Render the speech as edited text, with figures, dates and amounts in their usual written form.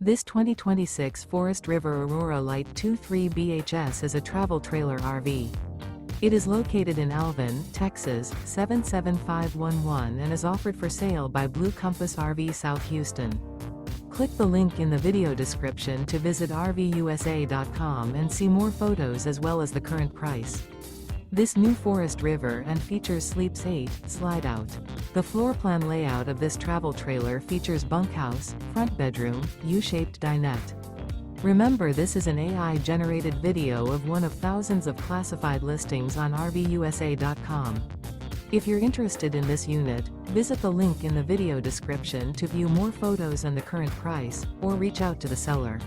This 2026 Forest River Aurora Light 23 BHS is a travel trailer RV. It is located in Alvin, Texas, 77511 and is offered for sale by Blue Compass RV South Houston. Click the link in the video description to visit RVUSA.com and see more photos as well as the current price. This new Forest River and features Sleeps 8, Slideout. The floor plan layout of this travel trailer features bunkhouse, front bedroom, U-shaped dinette. Remember, this is an AI-generated video of one of thousands of classified listings on RVUSA.com. If you're interested in this unit, visit the link in the video description to view more photos and the current price, or reach out to the seller.